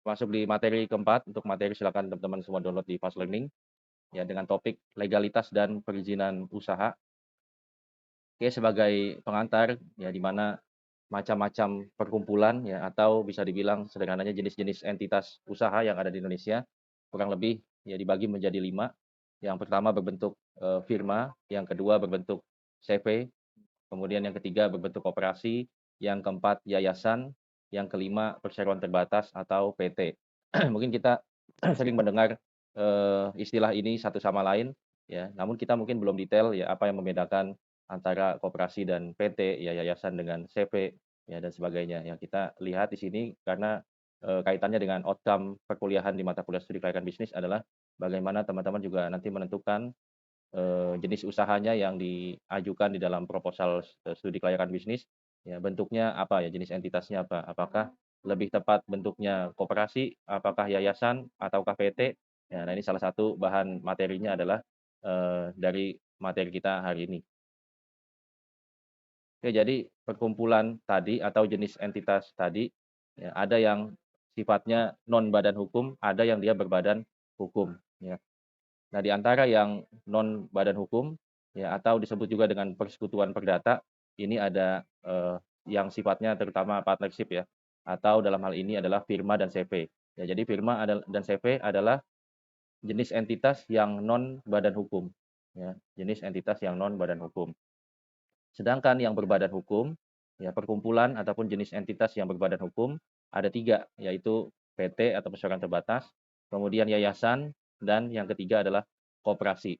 Masuk di materi keempat, untuk materi silakan teman-teman semua download di Fast Learning, ya dengan topik legalitas dan perizinan usaha. Oke, sebagai pengantar, ya di mana macam-macam perkumpulan ya atau bisa dibilang sederhananya jenis-jenis entitas usaha yang ada di Indonesia, kurang lebih ya dibagi menjadi 5. Yang pertama berbentuk, firma, yang kedua berbentuk CV, kemudian yang ketiga berbentuk koperasi, yang keempat yayasan, yang kelima perseroan terbatas atau PT. Mungkin kita sering mendengar, istilah ini satu sama lain ya, namun kita mungkin belum detail ya apa yang membedakan antara koperasi dan PT, ya yayasan dengan CV, ya dan sebagainya. Yang kita lihat di sini karena, kaitannya dengan outcome perkuliahan di mata kuliah studi kelayakan bisnis adalah bagaimana teman-teman juga nanti menentukan jenis usahanya yang diajukan di dalam proposal studi kelayakan bisnis, ya bentuknya apa ya, jenis entitasnya apa, apakah lebih tepat bentuknya koperasi, apakah yayasan, ataukah PT. Ya, nah ini salah satu bahan materinya adalah, dari materi kita hari ini. Oke, jadi perkumpulan tadi atau jenis entitas tadi, ya ada yang sifatnya non badan hukum, ada yang dia berbadan hukum, ya. Nah, di antara yang non badan hukum, ya atau disebut juga dengan persekutuan perdata, ini ada, yang sifatnya terutama partnership ya, atau dalam hal ini adalah firma dan CV. Ya, jadi firma dan CV adalah jenis entitas yang non badan hukum, ya, jenis entitas yang non badan hukum. Sedangkan yang berbadan hukum, ya perkumpulan ataupun jenis entitas yang berbadan hukum ada 3, yaitu PT atau perseroan terbatas, kemudian yayasan, dan yang ketiga adalah koperasi.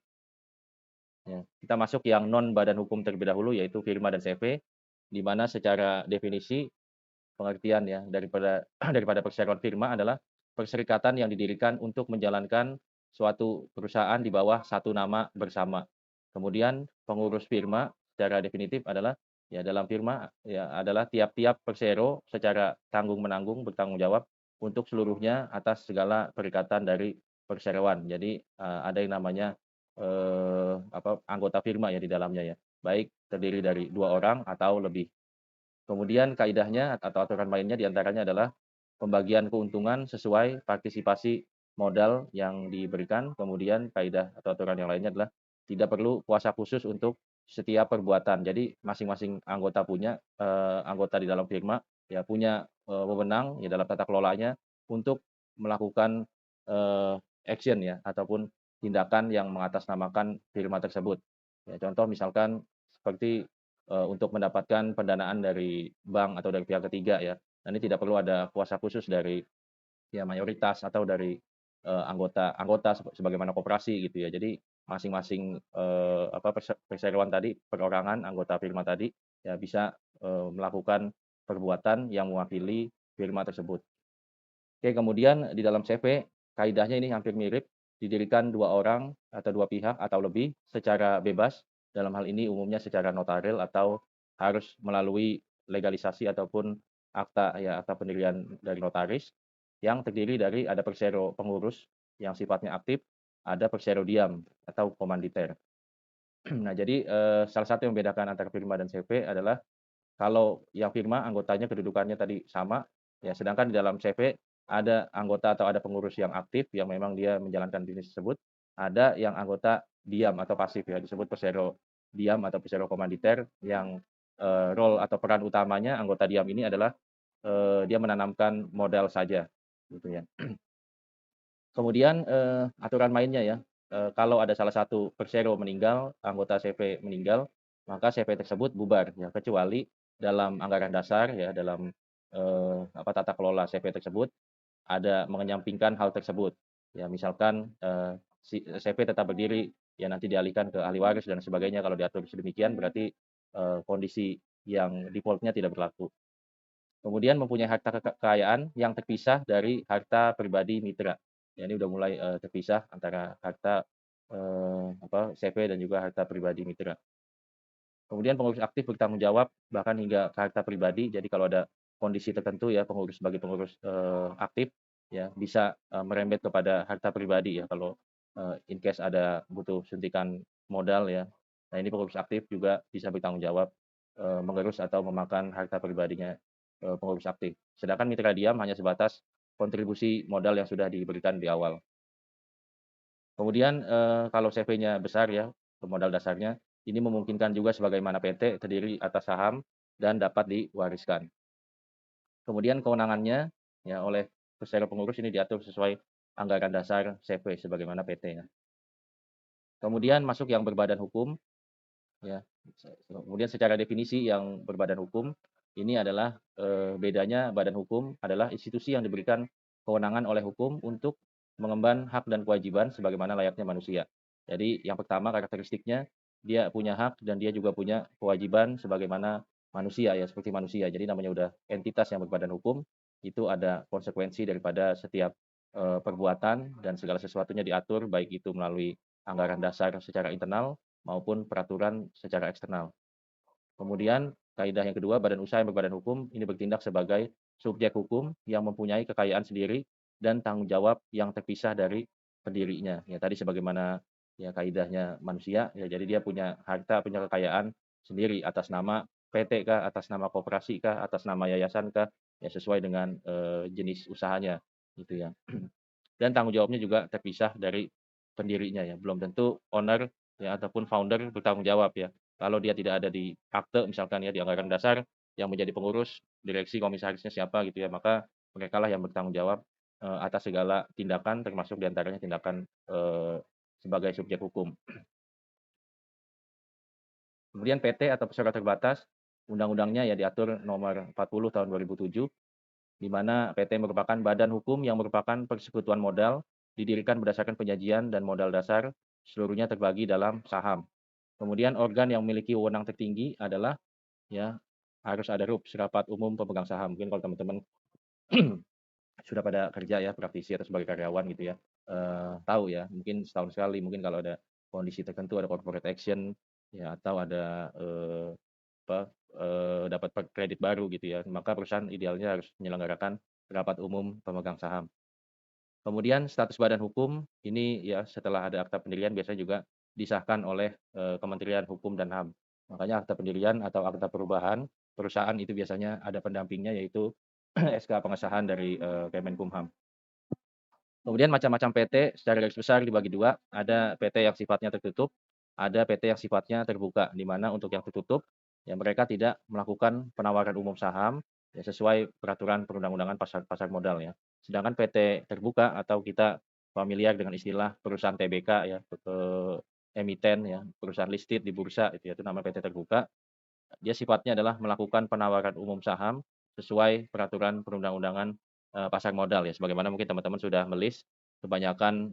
Ya, kita masuk yang non badan hukum terlebih dahulu yaitu firma dan CV, di mana secara definisi pengertian ya daripada daripada perseroan firma adalah perserikatan yang didirikan untuk menjalankan suatu perusahaan di bawah satu nama bersama. Kemudian pengurus firma secara definitif adalah ya dalam firma ya adalah tiap-tiap persero secara tanggung-menanggung bertanggung jawab untuk seluruhnya atas segala perikatan dari perseroan. Jadi, ada yang namanya, anggota firma ya di dalamnya ya, baik terdiri dari 2 orang atau lebih. Kemudian kaidahnya atau aturan mainnya di antaranya adalah pembagian keuntungan sesuai partisipasi modal yang diberikan, kemudian kaidah atau aturan yang lainnya adalah tidak perlu kuasa khusus untuk setiap perbuatan. Jadi masing-masing anggota punya, anggota di dalam firma ya punya, wewenang ya dalam tata kelolanya untuk melakukan, action ya ataupun tindakan yang mengatasnamakan firma tersebut. Ya contoh misalkan seperti untuk mendapatkan pendanaan dari bank atau dari pihak ketiga ya. Nah, ini tidak perlu ada kuasa khusus dari ya mayoritas atau dari, anggota anggota sebagaimana koperasi gitu ya. Jadi masing-masing, perseroan tadi, perorangan anggota firma tadi, ya bisa, melakukan perbuatan yang mewakili firma tersebut. Oke, kemudian di dalam CV, kaidahnya ini hampir mirip, didirikan 2 orang atau 2 pihak atau lebih secara bebas, dalam hal ini umumnya secara notaril atau harus melalui legalisasi ataupun akta ya, akta pendirian dari notaris, yang terdiri dari ada persero pengurus yang sifatnya aktif, ada persero diam atau komanditer. Nah jadi, salah satu yang membedakan antara firma dan CV adalah kalau yang firma anggotanya kedudukannya tadi sama, ya sedangkan di dalam CV ada anggota atau ada pengurus yang aktif yang memang dia menjalankan bisnis tersebut, ada yang anggota diam atau pasif ya disebut persero diam atau persero komanditer yang, role atau peran utamanya anggota diam ini adalah, dia menanamkan modal saja, gitu ya. Kemudian, aturan mainnya ya, kalau ada salah satu persero meninggal, anggota CV meninggal, maka CV tersebut bubar ya, kecuali dalam anggaran dasar ya, dalam, tata kelola CV tersebut ada mengenyampingkan hal tersebut. Ya misalkan, si CV tetap berdiri, ya nanti dialihkan ke ahli waris dan sebagainya kalau diatur sedemikian berarti, kondisi yang default-nya tidak berlaku. Kemudian mempunyai harta kekayaan yang terpisah dari harta pribadi mitra. Ya ini udah mulai, terpisah antara harta, CV dan juga harta pribadi mitra. Kemudian pengurus aktif bertanggung jawab bahkan hingga ke harta pribadi. Jadi kalau ada kondisi tertentu ya pengurus sebagai pengurus, aktif ya bisa, merembet kepada harta pribadi ya kalau, in case ada butuh suntikan modal ya. Nah ini pengurus aktif juga bisa bertanggung jawab, mengerus atau memakan harta pribadinya, pengurus aktif. Sedangkan mitra diam hanya sebatas kontribusi modal yang sudah diberikan di awal. Kemudian, kalau CV-nya besar ya, modal dasarnya, ini memungkinkan juga sebagaimana PT terdiri atas saham dan dapat diwariskan. Kemudian kewenangannya ya oleh bersero pengurus ini diatur sesuai anggaran dasar CV sebagaimana PT ya. Kemudian masuk yang berbadan hukum ya, kemudian secara definisi yang berbadan hukum, ini adalah, bedanya badan hukum adalah institusi yang diberikan kewenangan oleh hukum untuk mengemban hak dan kewajiban sebagaimana layaknya manusia. Jadi yang pertama karakteristiknya, dia punya hak dan dia juga punya kewajiban sebagaimana manusia ya, seperti manusia. Jadi namanya udah entitas yang berbadan hukum, itu ada konsekuensi daripada setiap, perbuatan dan segala sesuatunya diatur, baik itu melalui anggaran dasar secara internal maupun peraturan secara eksternal. Kemudian kaidah yang kedua, badan usaha yang berbadan hukum ini bertindak sebagai subjek hukum yang mempunyai kekayaan sendiri dan tanggung jawab yang terpisah dari pendirinya. Ya tadi sebagaimana ya kaidahnya manusia, ya jadi dia punya harta, punya kekayaan sendiri atas nama PT kah, atas nama koperasi kah, atas nama yayasan kah, ya sesuai dengan jenis usahanya gitu ya. Dan tanggung jawabnya juga terpisah dari pendirinya ya, belum tentu owner ya ataupun founder bertanggung jawab ya. Kalau dia tidak ada di akte misalkan ya, di anggaran dasar yang menjadi pengurus, direksi, komisarisnya siapa gitu ya, maka merekalah yang bertanggung jawab, atas segala tindakan termasuk di antaranya tindakan, sebagai subjek hukum. Kemudian PT atau peserta terbatas, undang-undangnya ya diatur nomor 40 tahun 2007, di mana PT merupakan badan hukum yang merupakan persekutuan modal, didirikan berdasarkan penyajian dan modal dasar, seluruhnya terbagi dalam saham. Kemudian organ yang memiliki wewenang tertinggi adalah ya harus ada RUPS, Rapat Umum Pemegang Saham. Mungkin kalau teman-teman sudah pada kerja ya, praktisi atau sebagai karyawan gitu ya, tahu ya, mungkin setahun sekali, mungkin kalau ada kondisi tertentu, ada corporate action, ya atau ada, apa, dapat kredit baru gitu ya, maka perusahaan idealnya harus menyelenggarakan rapat umum pemegang saham. Kemudian status badan hukum, ini ya setelah ada akta pendirian biasanya juga disahkan oleh, Kementerian Hukum dan HAM. Makanya akta pendirian atau akta perubahan perusahaan itu biasanya ada pendampingnya yaitu SK pengesahan dari, Kemenkumham. Kemudian macam-macam PT secara garis besar dibagi dua, ada PT yang sifatnya tertutup, ada PT yang sifatnya terbuka, di mana untuk yang tertutup, ya mereka tidak melakukan penawaran umum saham, ya sesuai peraturan perundang-undangan pasar pasar modal ya. Sedangkan PT terbuka atau kita familiar dengan istilah perusahaan TBK ya, emiten ya, perusahaan listed di bursa itu namanya PT terbuka, dia sifatnya adalah melakukan penawaran umum saham sesuai peraturan perundang-undangan, pasar modal ya, sebagaimana mungkin teman-teman sudah melis, kebanyakan,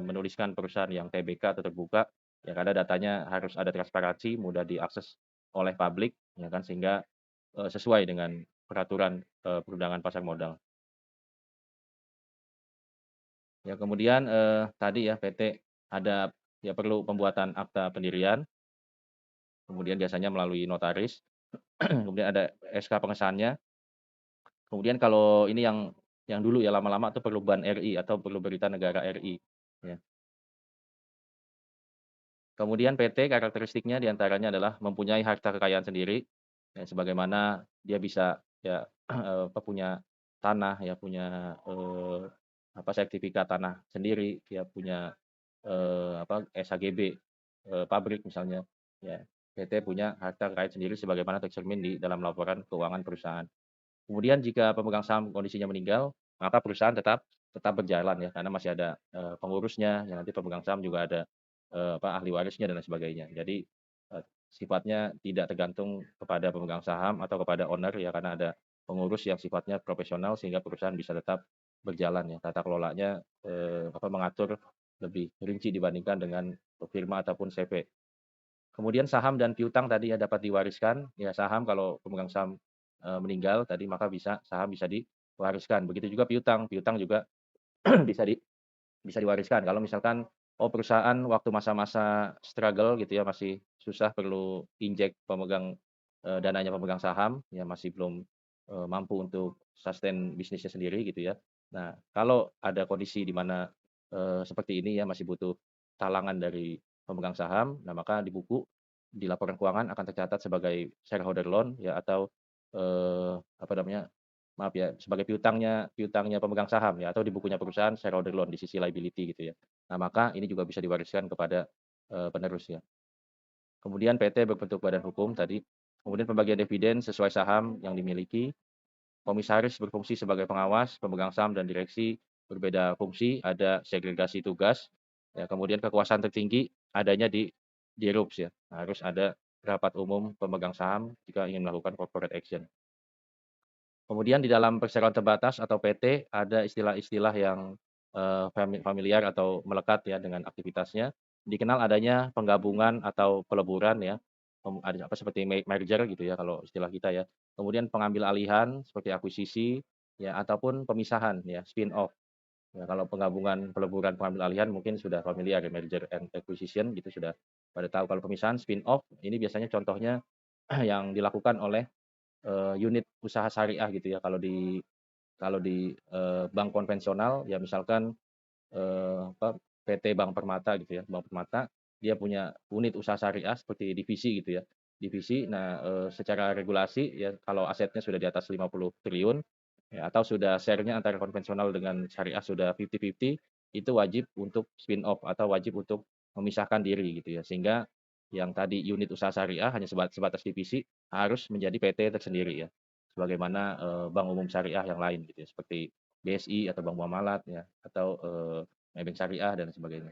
menuliskan perusahaan yang TBK atau terbuka, ya karena datanya harus ada transparansi, mudah diakses oleh publik, ya kan, sehingga, sesuai dengan peraturan, perundangan pasar modal. Ya kemudian, tadi ya PT ada ya perlu pembuatan akta pendirian, kemudian biasanya melalui notaris, kemudian ada SK pengesahannya. Kemudian kalau ini yang dulu ya lama-lama tuh perlu BAN RI atau perlu berita negara RI, ya. Kemudian PT karakteristiknya di antaranya adalah mempunyai harta kekayaan sendiri, ya sebagaimana dia bisa ya, apa, punya tanah ya, punya, apa, sertifikat tanah sendiri, dia punya, apa, SHGB, pabrik misalnya, ya. PT punya harta kekayaan sendiri sebagaimana tercermin di dalam laporan keuangan perusahaan. Kemudian jika pemegang saham kondisinya meninggal, maka perusahaan tetap tetap berjalan ya, karena masih ada, pengurusnya, ya nanti pemegang saham juga ada, apa, ahli warisnya dan lain sebagainya. Jadi, sifatnya tidak tergantung kepada pemegang saham atau kepada owner ya, karena ada pengurus yang sifatnya profesional sehingga perusahaan bisa tetap berjalan ya. Tata kelolanya, apa, mengatur lebih rinci dibandingkan dengan firma ataupun CV. Kemudian saham dan piutang tadi ya dapat diwariskan, ya saham kalau pemegang saham, meninggal tadi maka saham bisa diwariskan, begitu juga piutang, piutang juga bisa bisa diwariskan. Kalau misalkan, oh perusahaan waktu masa-masa struggle gitu ya, masih susah perlu injek pemegang, dananya pemegang saham, ya masih belum, mampu untuk sustain bisnisnya sendiri gitu ya. Nah, kalau ada kondisi di mana, seperti ini ya masih butuh talangan dari pemegang saham, nah maka di buku, di laporan keuangan akan tercatat sebagai shareholder loan ya atau, apa namanya maaf ya, sebagai piutangnya pemegang saham ya, atau di bukunya perusahaan shareholder loan di sisi liability gitu ya. Nah, maka ini juga bisa diwariskan kepada, penerus ya. Kemudian PT berbentuk badan hukum tadi, kemudian pembagian dividen sesuai saham yang dimiliki, komisaris berfungsi sebagai pengawas, pemegang saham dan direksi berbeda fungsi, ada segregasi tugas, ya kemudian kekuasaan tertinggi adanya di RUPS ya, harus ada rapat umum pemegang saham jika ingin melakukan corporate action. Kemudian di dalam perseroan terbatas atau PT ada istilah-istilah yang, familiar atau melekat ya dengan aktivitasnya. Dikenal adanya penggabungan atau peleburan ya, ada apa seperti merger gitu ya kalau istilah kita ya. Kemudian pengambil alihan seperti akuisisi ya ataupun pemisahan ya, spin off. Ya kalau penggabungan, peleburan, pengambil alihan mungkin sudah familiar ya, merger and acquisition gitu sudah pada tahu. Kalau pemisahan, spin off ini biasanya contohnya yang dilakukan oleh unit usaha syariah gitu ya. Kalau di bank konvensional ya misalkan, apa, PT Bank Permata gitu ya, Bank Permata dia punya unit usaha syariah seperti divisi gitu ya. Divisi, nah, secara regulasi ya kalau asetnya sudah di atas 50 triliun ya atau sudah share-nya antara konvensional dengan syariah sudah 50-50, itu wajib untuk spin off atau wajib untuk memisahkan diri gitu ya. Sehingga yang tadi unit usaha syariah hanya sebatas divisi harus menjadi PT tersendiri ya. Sebagaimana, bank umum syariah yang lain gitu ya, seperti BSI atau Bank Muamalat ya, atau, Maybank Syariah dan sebagainya.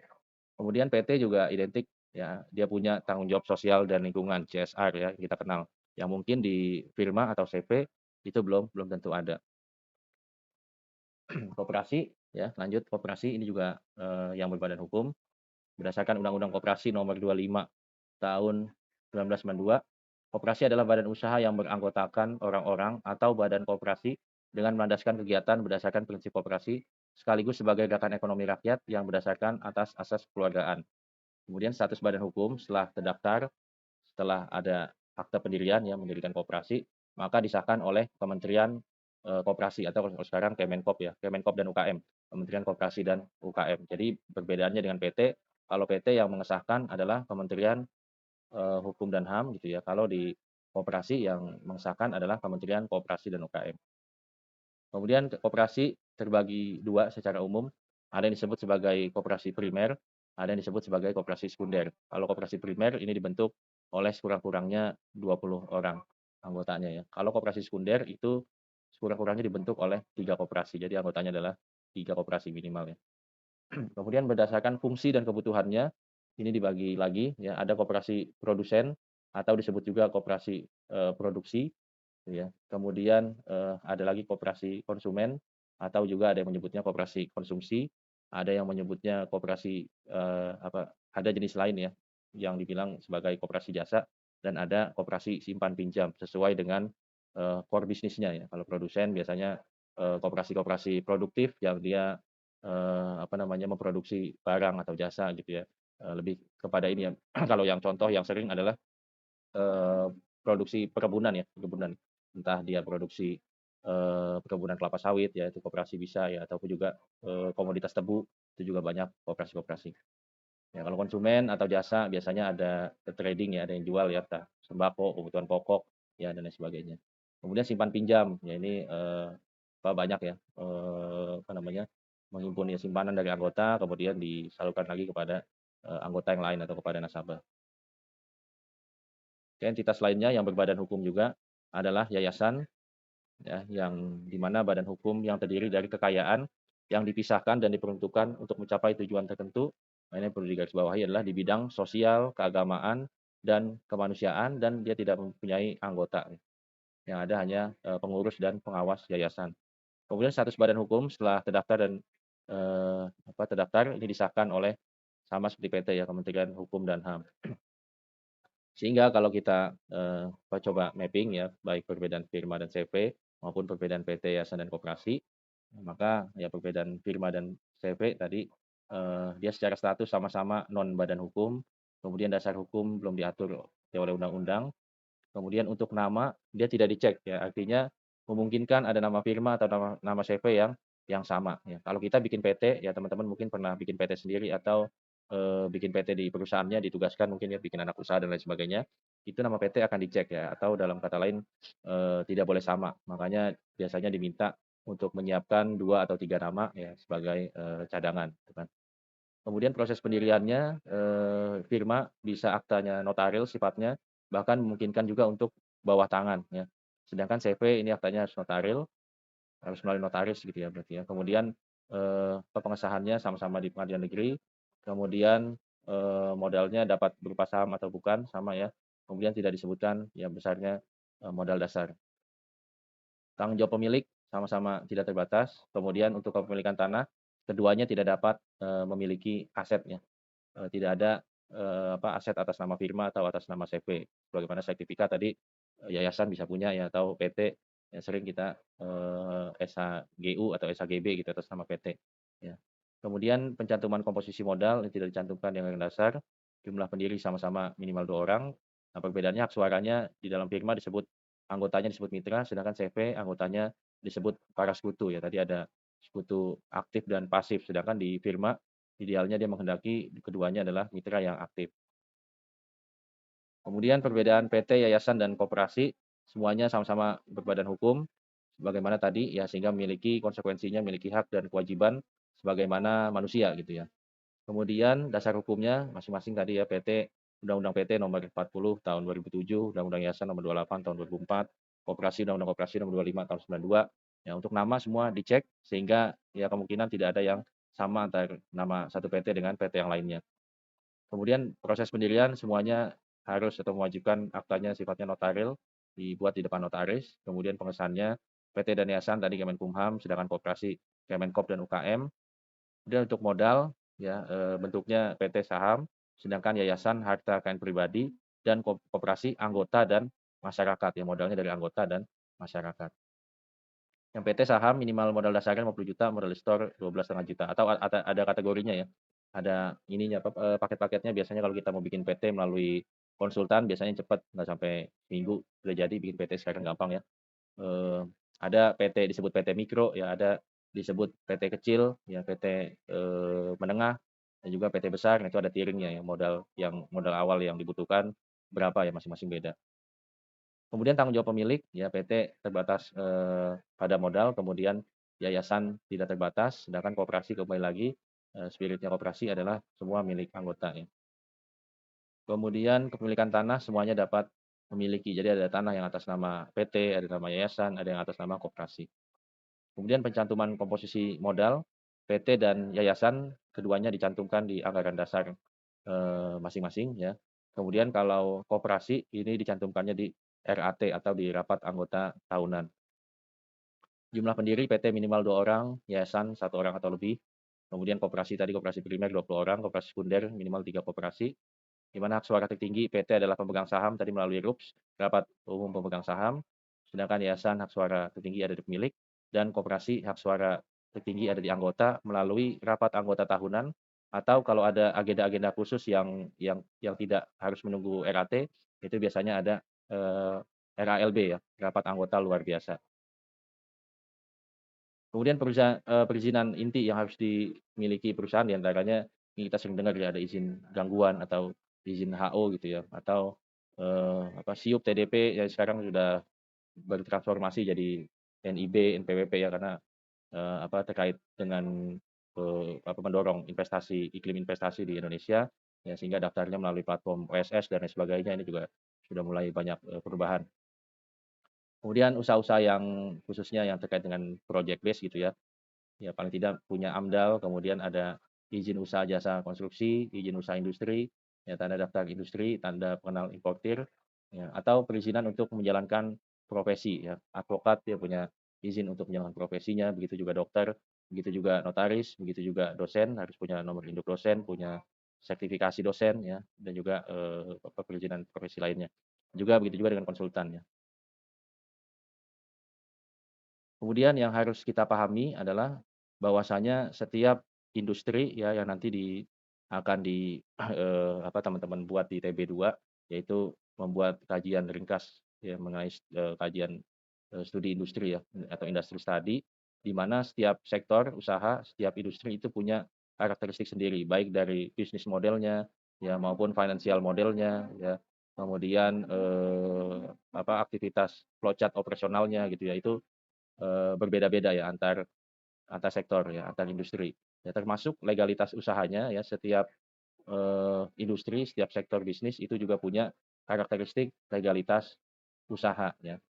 Kemudian PT juga identik ya, dia punya tanggung jawab sosial dan lingkungan CSR ya, kita kenal. Yang mungkin di firma atau CV itu belum belum tentu ada. Koperasi ya, lanjut koperasi ini juga, yang berbadan hukum berdasarkan Undang-Undang Koperasi Nomor 25 Tahun 1992, koperasi adalah badan usaha yang beranggotakan orang-orang atau badan koperasi dengan melandaskan kegiatan berdasarkan prinsip koperasi, sekaligus sebagai gerakan ekonomi rakyat yang berdasarkan atas asas kekeluargaan. Kemudian status badan hukum setelah terdaftar, setelah ada akta pendirian yang mendirikan koperasi, maka disahkan oleh Kementerian, Koperasi atau kalau sekarang Kemenkop ya, Kemenkop dan UKM, Kementerian Koperasi dan UKM. Jadi perbedaannya dengan PT, kalau PT yang mengesahkan adalah Kementerian, Hukum dan HAM gitu ya, kalau di koperasi yang mengesahkan adalah Kementerian Koperasi dan UKM. Kemudian koperasi terbagi dua secara umum, ada yang disebut sebagai koperasi primer, ada yang disebut sebagai koperasi sekunder. Kalau koperasi primer ini dibentuk oleh sekurang-kurangnya 20 orang anggotanya ya. Kalau koperasi sekunder itu sekurang-kurangnya dibentuk oleh 3 koperasi, jadi anggotanya adalah 3 koperasi minimal ya. Kemudian berdasarkan fungsi dan kebutuhannya, ini dibagi lagi ya, ada koperasi produsen atau disebut juga koperasi, produksi gitu ya. Kemudian, ada lagi koperasi konsumen atau juga ada yang menyebutnya koperasi konsumsi, ada yang menyebutnya koperasi, ada jenis lain ya, yang dibilang sebagai koperasi jasa dan ada koperasi simpan pinjam sesuai dengan, core bisnisnya ya. Kalau produsen biasanya, koperasi-koperasi produktif yang dia, apa namanya, memproduksi barang atau jasa gitu ya, lebih kepada ini ya. Kalau yang contoh yang sering adalah Eee, produksi perkebunan ya, perkebunan. Entah dia produksi, perkebunan kelapa sawit ya, itu koperasi bisa ya, ataupun juga, komoditas tebu, itu juga banyak koperasi-koperasi. Ya kalau konsumen atau jasa biasanya ada trading ya, ada yang jual ya, entah sembako, kebutuhan pokok, ya dan lain sebagainya. Kemudian simpan pinjam, ya ini, banyak ya, apa namanya, menghimpun ya simpanan dari anggota, kemudian disalurkan lagi kepada, anggota yang lain atau kepada nasabah. Entitas lainnya yang berbadan hukum juga adalah yayasan, ya, yang di mana badan hukum yang terdiri dari kekayaan yang dipisahkan dan diperuntukkan untuk mencapai tujuan tertentu. Nah, ini perlu digarisbawahi adalah di bidang sosial, keagamaan, dan kemanusiaan dan dia tidak mempunyai anggota. Yang ada hanya, pengurus dan pengawas yayasan. Kemudian status badan hukum setelah terdaftar dan, terdaftar ini disahkan oleh sama seperti PT ya, Kementerian Hukum dan HAM. Sehingga kalau kita, coba mapping ya, baik perbedaan firma dan CV maupun perbedaan PT, yayasan, dan koperasi, maka ya perbedaan firma dan CV tadi, dia secara status sama-sama non badan hukum, kemudian dasar hukum belum diatur ya oleh undang-undang, kemudian untuk nama dia tidak dicek ya, artinya memungkinkan ada nama firma atau nama nama CV yang sama ya. Kalau kita bikin PT ya teman-teman mungkin pernah bikin PT sendiri atau, bikin PT di perusahaannya ditugaskan mungkin ya bikin anak usaha dan lain sebagainya. itu nama PT akan dicek ya, atau dalam kata lain, tidak boleh sama. Makanya biasanya diminta untuk menyiapkan 2 atau 3 nama ya sebagai, cadangan gitu kan. Kemudian proses pendiriannya, firma bisa aktanya notaril sifatnya, bahkan memungkinkan juga untuk bawah tangan ya. Sedangkan CV ini aktanya harus notaril, harus melalui notaris gitu ya berarti ya. Kemudian, pengesahannya sama-sama di pengadilan negeri, kemudian, modalnya dapat berupa saham atau bukan, sama ya. Kemudian tidak disebutkan ya besarnya, modal dasar. Tanggung jawab pemilik sama-sama tidak terbatas, kemudian untuk kepemilikan tanah, keduanya tidak dapat, memiliki asetnya. Tidak ada, aset atas nama firma atau atas nama CV. Sebagaimana sertifikat tadi, yayasan bisa punya ya atau PT yang sering kita, SHGU atau SHGB gitu atas nama PT, ya. Kemudian pencantuman komposisi modal yang tidak dicantumkan di anggaran dasar, jumlah pendiri sama-sama minimal 2 orang. Nah, perbedaannya hak suaranya di dalam firma disebut anggotanya disebut mitra, sedangkan CV anggotanya disebut para sekutu ya. Tadi ada sekutu aktif dan pasif, sedangkan di firma idealnya dia menghendaki keduanya adalah mitra yang aktif. Kemudian perbedaan PT, yayasan, dan koperasi semuanya sama-sama berbadan hukum, sebagaimana tadi ya sehingga memiliki konsekuensinya, memiliki hak dan kewajiban sebagaimana manusia gitu ya. Kemudian dasar hukumnya masing-masing tadi ya PT, Undang-Undang PT Nomor 40 Tahun 2007, Undang-Undang Yayasan Nomor 28 Tahun 2004, Koperasi Undang-Undang Koperasi Nomor 25 Tahun 92. Ya untuk nama semua dicek sehingga ya kemungkinan tidak ada yang sama antara nama satu PT dengan PT yang lainnya. Kemudian proses pendirian semuanya harus atau mewajibkan aktanya sifatnya notaril, dibuat di depan notaris, kemudian pengesahannya PT dan yayasan tadi Kemenkumham, sedangkan koperasi Kemenkop dan UKM. Kemudian untuk modal ya, bentuknya PT saham, sedangkan yayasan harta kekayaan pribadi, dan koperasi anggota dan masyarakat ya, modalnya dari anggota dan masyarakat. Yang PT saham minimal modal dasarnya 50 juta, modal store 12,5 juta atau ada kategorinya ya. Ada ininya paket-paketnya biasanya kalau kita mau bikin PT melalui konsultan biasanya cepat, nggak sampai minggu udah jadi bikin PT sekarang gampang ya. Eee, ada PT disebut PT mikro ya, ada disebut PT kecil ya, PT, menengah, dan juga PT besar. Nah itu ada tiringnya ya, modal awal yang dibutuhkan berapa ya, masing-masing beda. Kemudian tanggung jawab pemilik, ya PT terbatas, pada modal, kemudian yayasan tidak terbatas, sedangkan koperasi kembali lagi, spiritnya koperasi adalah semua milik anggota ya. Kemudian kepemilikan tanah semuanya dapat memiliki, jadi ada tanah yang atas nama PT, ada nama yayasan, ada yang atas nama koperasi. Kemudian pencantuman komposisi modal, PT dan yayasan keduanya dicantumkan di anggaran dasar, masing-masing ya. Kemudian kalau koperasi ini dicantumkannya di RAT atau di rapat anggota tahunan. Jumlah pendiri PT minimal 2 orang, yayasan 1 orang atau lebih. Kemudian koperasi tadi koperasi primer 20 orang, koperasi sekunder minimal 3 koperasi. Di mana hak suara tertinggi PT adalah pemegang saham tadi melalui RUPS, Rapat Umum Pemegang Saham, sedangkan yayasan hak suara tertinggi ada di pemilik, dan koperasi hak suara tertinggi ada di anggota melalui rapat anggota tahunan, atau kalau ada agenda-agenda khusus yang tidak harus menunggu RAT, itu biasanya ada, RALB ya, rapat anggota luar biasa. Kemudian perizinan inti yang harus dimiliki perusahaan di antaranya ini kita sering dengar ya ada izin gangguan atau izin HO gitu ya, atau, SIUP, TDP yang sekarang sudah bertransformasi jadi NIB, NPWP ya karena, terkait dengan, mendorong iklim investasi di Indonesia, ya sehingga daftarnya melalui platform OSS dan lain sebagainya ini juga sudah mulai banyak, perubahan. Kemudian usaha-usaha yang khususnya yang terkait dengan project base gitu ya, ya paling tidak punya AMDAL, kemudian ada izin usaha jasa konstruksi, izin usaha industri, ya tanda daftar industri, tanda pengenal importir, ya atau perizinan untuk menjalankan profesi ya. Advokat dia punya izin untuk menjalankan profesinya, begitu juga dokter, begitu juga notaris, begitu juga dosen harus punya nomor induk dosen, punya sertifikasi dosen ya, dan juga, perizinan profesi lainnya. Juga begitu juga dengan konsultan ya. Kemudian yang harus kita pahami adalah bahwasanya setiap industri ya yang nanti akan teman-teman buat di TB2 yaitu membuat kajian ringkas ya mengenai kajian, studi industri ya atau industri study, di mana setiap sektor usaha, setiap industri itu punya karakteristik sendiri baik dari bisnis modelnya ya maupun financial modelnya ya. kemudian aktivitas flowchart operasionalnya gitu ya, itu berbeda-beda ya antar antar sektor ya, antar industri. Ya termasuk legalitas usahanya ya, setiap industri, setiap sektor bisnis itu juga punya karakteristik legalitas usaha ya.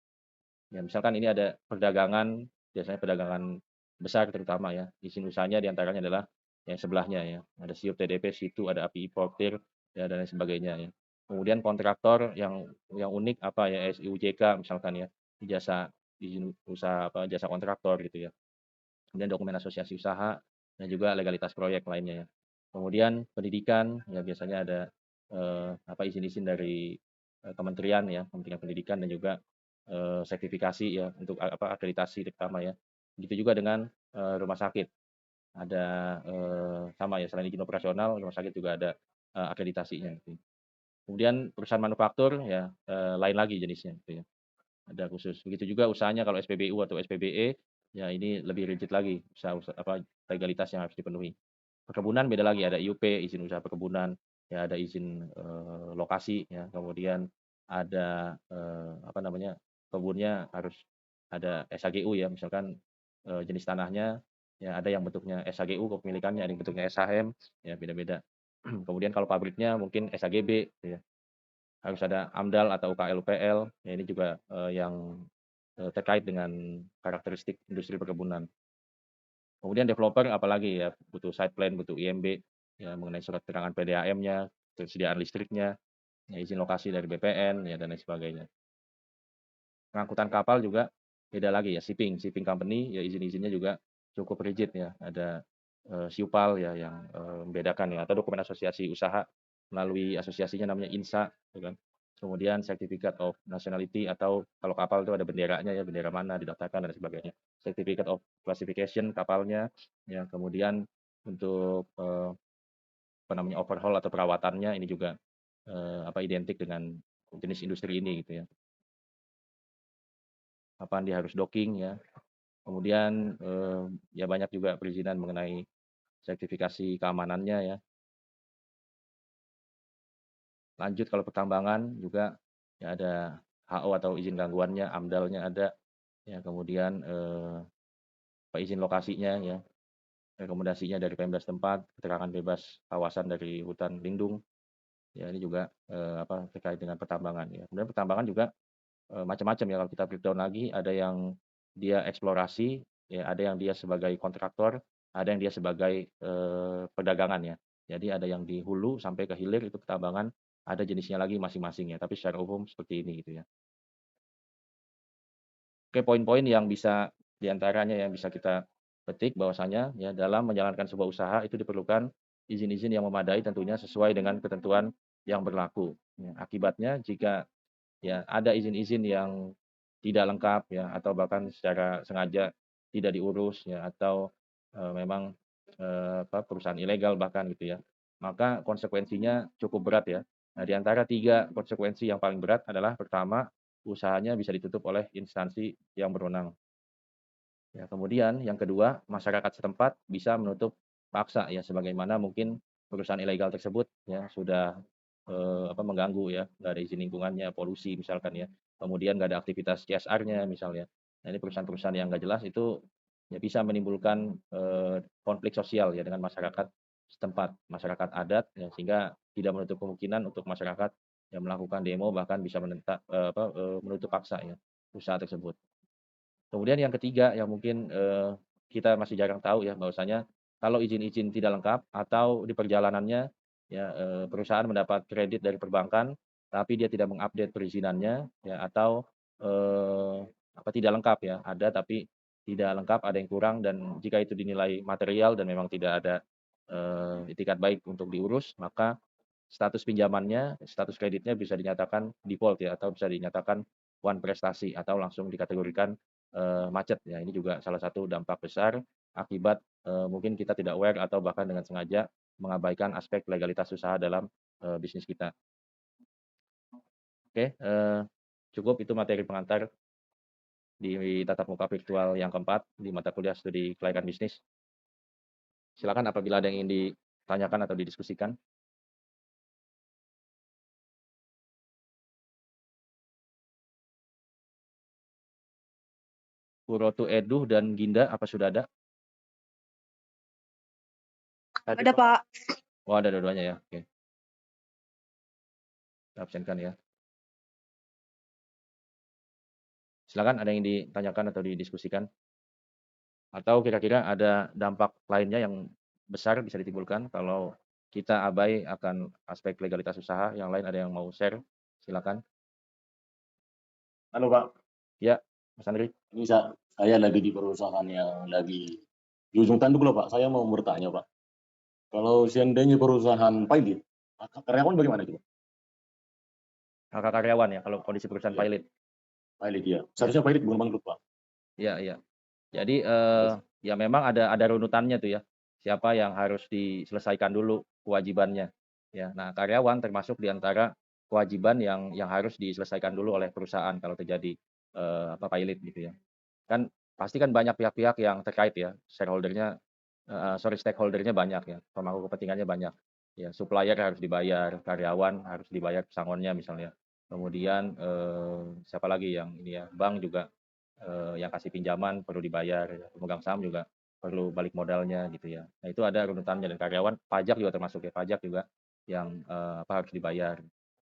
Ya misalkan ini ada perdagangan, biasanya perdagangan besar terutama ya, izin usahanya di antaranya adalah yang sebelahnya ya, ada SIUP TDP, situ ada API importir, ya dan lain sebagainya ya. Kemudian kontraktor yang unik apa ya, SIUJK misalkan ya, jasa izin usaha apa, jasa kontraktor gitu ya. Kemudian dokumen asosiasi usaha dan juga legalitas proyek lainnya ya. Kemudian pendidikan ya biasanya ada izin-izin dari kementerian ya, Kementerian Pendidikan dan juga sertifikasi ya untuk akreditasi terutama ya. Begitu juga dengan rumah sakit. Ada sama ya, selain izin operasional, rumah sakit juga ada akreditasinya gitu. Kemudian perusahaan manufaktur ya lain lagi jenisnya gitu ya. Ada khusus. Begitu juga usahanya kalau SPBU atau SPBE, ya ini lebih rigid lagi, legalitas yang harus dipenuhi. Perkebunan beda lagi, ada IUP, izin usaha perkebunan, ya ada izin lokasi, ya kemudian ada kebunnya harus ada SHGU ya, misalkan jenis tanahnya, ya ada yang bentuknya SHGU kepemilikannya, ada yang bentuknya SHM, ya beda-beda. Kemudian kalau pabriknya mungkin SHGB, gitu ya. Harus ada AMDAL atau UKL-UPL, ya ini juga yang terkait dengan karakteristik industri perkebunan. Kemudian developer apalagi ya, butuh site plan, butuh IMB, ya mengenai surat keterangan PDAM-nya, ketersediaan listriknya, ya izin lokasi dari BPN, ya dan lain sebagainya. Pengangkutan kapal juga beda lagi ya, shipping company, ya izin-izinnya juga cukup rigid ya, ada SIUPAL ya yang membedakan ya, atau dokumen asosiasi usaha melalui asosiasinya namanya INSA, gitu kan. Kemudian Certificate of Nationality atau kalau kapal itu ada benderanya ya, bendera mana didaftarkan dan sebagainya. Certificate of Classification kapalnya, ya kemudian untuk overhaul atau perawatannya ini juga identik dengan jenis industri ini gitu ya. Kapan dia harus docking ya. Kemudian ya banyak juga perizinan mengenai sertifikasi keamanannya ya. Lanjut kalau pertambangan juga ya ada HO atau izin gangguannya, AMDAL-nya ada, ya kemudian izin lokasinya ya, rekomendasinya dari Pemda setempat, keterangan bebas kawasan dari hutan lindung, ya ini juga terkait dengan pertambangan ya. Kemudian pertambangan juga macam-macam ya, kalau kita breakdown lagi, ada yang dia eksplorasi, ya ada yang dia sebagai kontraktor, ada yang dia sebagai perdagangan ya. Jadi ada yang di hulu sampai ke hilir itu pertambangan, ada jenisnya lagi masing-masing ya, tapi secara umum seperti ini gitu ya. Oke, poin-poin yang bisa diantaranya yang bisa kita petik bahwasanya ya dalam menjalankan sebuah usaha itu diperlukan izin-izin yang memadai tentunya sesuai dengan ketentuan yang berlaku. Ya, akibatnya jika ya ada izin-izin yang tidak lengkap ya atau bahkan secara sengaja tidak diurus ya atau memang perusahaan ilegal bahkan gitu ya, maka konsekuensinya cukup berat ya. Nah, di antara 3 konsekuensi yang paling berat adalah pertama, usahanya bisa ditutup oleh instansi yang berwenang. Ya, kemudian yang kedua, masyarakat setempat bisa menutup paksa ya, sebagaimana mungkin perusahaan ilegal tersebut ya sudah mengganggu ya, nggak ada izin lingkungannya, polusi misalkan ya. Kemudian nggak ada aktivitas CSR-nya misalnya. Nah, ini perusahaan-perusahaan yang nggak jelas itu ya bisa menimbulkan konflik sosial ya dengan masyarakat setempat, masyarakat adat ya, sehingga tidak menutup kemungkinan untuk masyarakat yang melakukan demo bahkan bisa menutup paksa ya usaha tersebut. Kemudian yang ketiga yang mungkin, kita masih jarang tahu ya bahwasanya kalau izin-izin tidak lengkap atau di perjalanannya ya, perusahaan mendapat kredit dari perbankan, tapi dia tidak mengupdate perizinannya ya atau, tidak lengkap ya, ada tapi tidak lengkap, ada yang kurang dan jika itu dinilai material dan memang tidak ada, itikat baik untuk diurus, maka status pinjamannya, status kreditnya bisa dinyatakan default ya atau bisa dinyatakan one prestasi atau langsung dikategorikan macet ya. Ini juga salah satu dampak besar akibat mungkin kita tidak aware atau bahkan dengan sengaja mengabaikan aspek legalitas usaha dalam bisnis kita. Oke, cukup itu materi pengantar di tatap muka virtual yang keempat di mata kuliah studi kelaikan bisnis. Silakan apabila ada yang ingin ditanyakan atau didiskusikan. Puroto Eduh dan Ginda apa sudah ada? Tadi, Ada, Pak. Oh, ada dua-duanya ya. Oke. Kita absenkan ya. Silakan ada yang ditanyakan atau didiskusikan. Atau kira-kira ada dampak lainnya yang besar bisa ditimbulkan kalau kita abai akan aspek legalitas usaha. Yang lain ada yang mau share? Silakan. Halo Pak, Ya, Mas Andri. ini saya lagi di perusahaan yang lagi di ujung tanduk loh Pak. Saya mau bertanya Pak, kalau seandainya perusahaan pilot, karyawan bagaimana itu Pak? Hak karyawan ya kalau kondisi perusahaan Iya, pilot. pilot ya. Seharusnya pilot bukan bangkrut Pak. Iya, iya. Jadi Terus, ya memang ada runutannya tuh ya. Siapa yang harus diselesaikan dulu kewajibannya. Ya. Nah, karyawan termasuk di antara kewajiban yang harus diselesaikan dulu oleh perusahaan kalau terjadi pilot gitu ya. Kan pasti kan banyak pihak-pihak yang terkait ya, stakeholder-nya banyak ya, pemangku kepentingannya banyak. Ya, supplier harus dibayar, karyawan harus dibayar pesangonnya misalnya. Kemudian siapa lagi yang ini ya, bank juga yang kasih pinjaman perlu dibayar, ya. Pemegang saham juga perlu balik modalnya gitu ya. Nah, itu ada runutannya dan karyawan, pajak juga termasuk ya, pajak juga yang harus dibayar.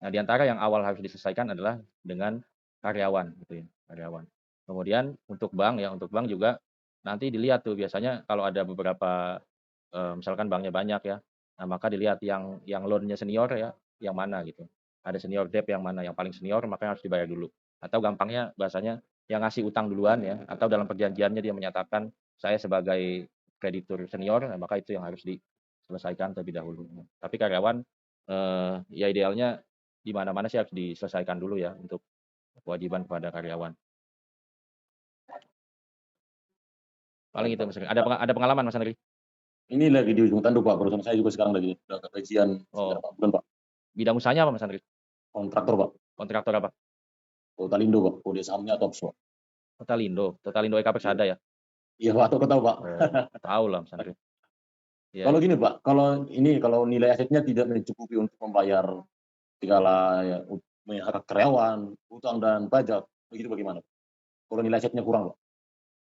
Nah, di antara yang awal harus diselesaikan adalah dengan karyawan gitu ya, karyawan. Kemudian untuk bank juga nanti dilihat tuh biasanya kalau ada beberapa misalkan banknya banyak ya, nah maka dilihat yang loan-nya senior ya, yang mana gitu. Ada senior debt yang mana, yang paling senior maka harus dibayar dulu. Atau gampangnya bahasanya yang ngasih utang duluan ya, atau dalam perjanjiannya dia menyatakan saya sebagai kreditur senior, nah maka itu yang harus diselesaikan terlebih dahulu. Tapi karyawan ya idealnya di mana-mana sih harus diselesaikan dulu ya untuk kewajiban kepada karyawan. Paling baik itu Pak. Mas Andri. Ada pengalaman Mas Andri? Ini lagi di ujung tanduk Pak, perusahaan saya juga sekarang lagi udah gajian Oh, 4 bulan Pak. bidang usahanya apa Mas Andri? Kontraktor Pak, Kontraktor apa? Totalindo Pak, kode sahamnya Tops Pak. Totalindo Eka Iya, Persada ya? iya Pak, tahu Pak. Oh, tahu lah Mas Andri. Iya, Kalau iya. gini Pak, kalau nilai asetnya tidak mencukupi untuk membayar segala ya, karyawan, utang dan pajak, begitu bagaimana? Kalau nilai asetnya kurang Pak.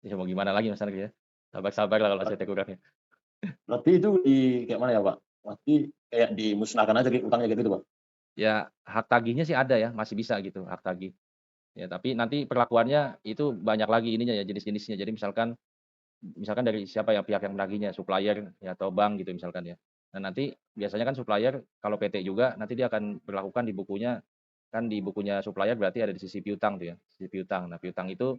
Ya mau gimana lagi Mas Andri ya? Sabar-sabar lah kalau asetnya kurang ya. Berarti itu kayak mana ya Pak? Berarti kayak dimusnahkan aja utangnya gitu Pak. Ya hak tagihnya sih ada ya, masih bisa gitu hak tagih. Ya tapi nanti perlakuannya itu banyak lagi ininya ya jenis-jenisnya. Jadi misalkan dari siapa ya pihak yang menagihnya, supplier ya atau bank gitu misalkan ya. Nah nanti biasanya kan supplier kalau PT juga nanti dia akan berlakukan di bukunya, kan di bukunya supplier berarti ada di sisi piutang tuh ya, sisi piutang. Nah piutang itu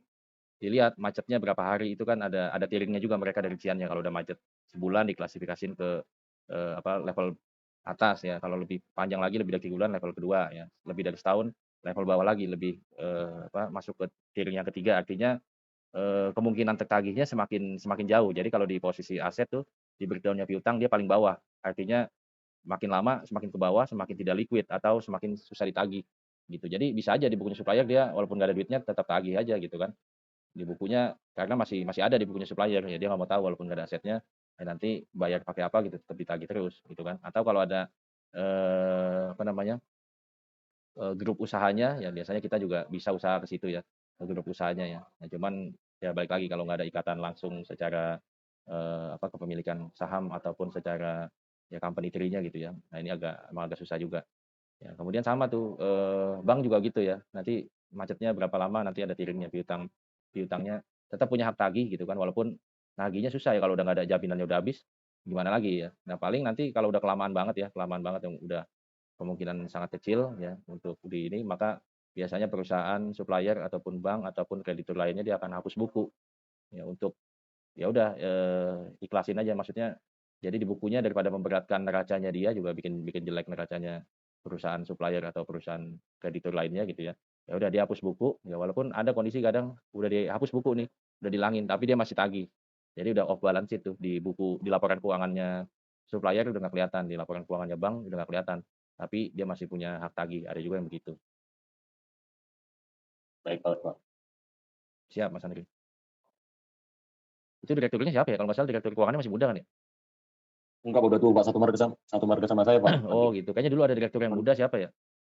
dilihat macetnya berapa hari, itu kan ada tiringnya juga mereka dari rinciannya. Kalau udah macet sebulan diklasifikasiin ke level atas ya, kalau lebih panjang lagi lebih dari 3 bulan level kedua ya, lebih dari setahun level bawah lagi lebih masuk ke tiring yang ketiga. Artinya kemungkinan tertagihnya semakin semakin jauh. Jadi kalau di posisi aset tuh di breakdown-nya piutang dia paling bawah. Artinya makin lama semakin ke bawah, semakin tidak liquid atau semakin susah ditagih gitu. Jadi bisa aja di bukunya supplier dia walaupun nggak ada duitnya tetap tagih aja gitu kan. Di bukunya karena masih masih ada di bukunya supplier ya, dia nggak mau tahu walaupun nggak ada asetnya, ya nanti bayar pakai apa gitu tetap ditagih terus gitu kan. Atau kalau ada grup usahanya ya biasanya kita juga bisa usaha ke situ ya, ke grup usahanya ya. Nah, cuman ya balik lagi kalau nggak ada ikatan langsung secara kepemilikan saham ataupun secara ya company tree-nya gitu ya. Nah, ini emang agak susah juga. Ya, kemudian sama tuh bank juga gitu ya. Nanti macetnya berapa lama nanti ada tiringnya piutangnya tetap punya hak tagih gitu kan walaupun nagihnya susah ya kalau udah nggak ada jaminannya udah habis gimana lagi ya. Nah, paling nanti kalau udah kelamaan banget yang udah kemungkinan sangat kecil ya untuk di ini, maka biasanya perusahaan supplier ataupun bank ataupun kreditur lainnya dia akan hapus buku ya untuk ya udah ikhlasin aja maksudnya. Jadi di bukunya daripada memberatkan neracanya dia juga bikin bikin jelek neracanya perusahaan supplier atau perusahaan kreditur lainnya gitu ya. Ya udah dia hapus buku, ya walaupun ada kondisi kadang udah dihapus buku nih, udah dilangin tapi dia masih tagih. Jadi udah off balance itu di buku di laporan keuangannya supplier udah nggak kelihatan, di laporan keuangannya bank udah nggak kelihatan. Tapi dia masih punya hak tagih, ada juga yang begitu. Baik Pak. Siap Mas Andri. Itu direkturnya siapa ya? Kalau nggak salah direktur keuangannya masih muda kan ya? Enggak udah tua Pak, satu marga sama saya Pak. Oh gitu. Kayaknya dulu ada direktur yang muda siapa ya?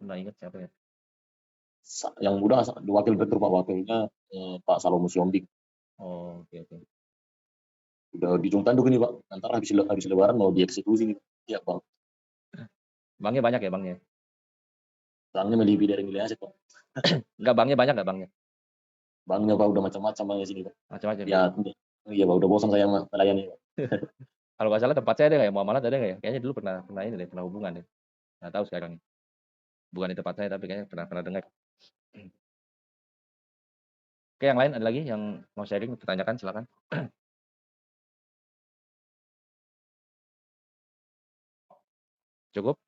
Nggak ingat siapa ya. Yang muda wakil direktur Pak, wakilnya Pak Salomo Siombing. Oh, oke oke. Udah di ujung tanduk ini Pak, entar habis lebaran mau dieksekusi nih. Iya Bang, Banknya banyak ya banknya? banknya melebihi dari nilai aset Pak. Enggak, banknya banyak nggak banknya? Banknya Pak udah macam-macam banknya sini Pak. Macam-macam ya? Ya, iya Pak, udah bosan saya melayani Pak. Kalau nggak salah tempat saya ada nggak ya, Muamalat ada nggak ya? Kayaknya dulu pernah pernah ini deh, pernah hubungan deh. Nggak tahu sekarang. Bukan di tempat saya tapi kayaknya pernah pernah dengar. Oke, yang lain ada lagi yang mau sharing, pertanyakan silakan. Cukup?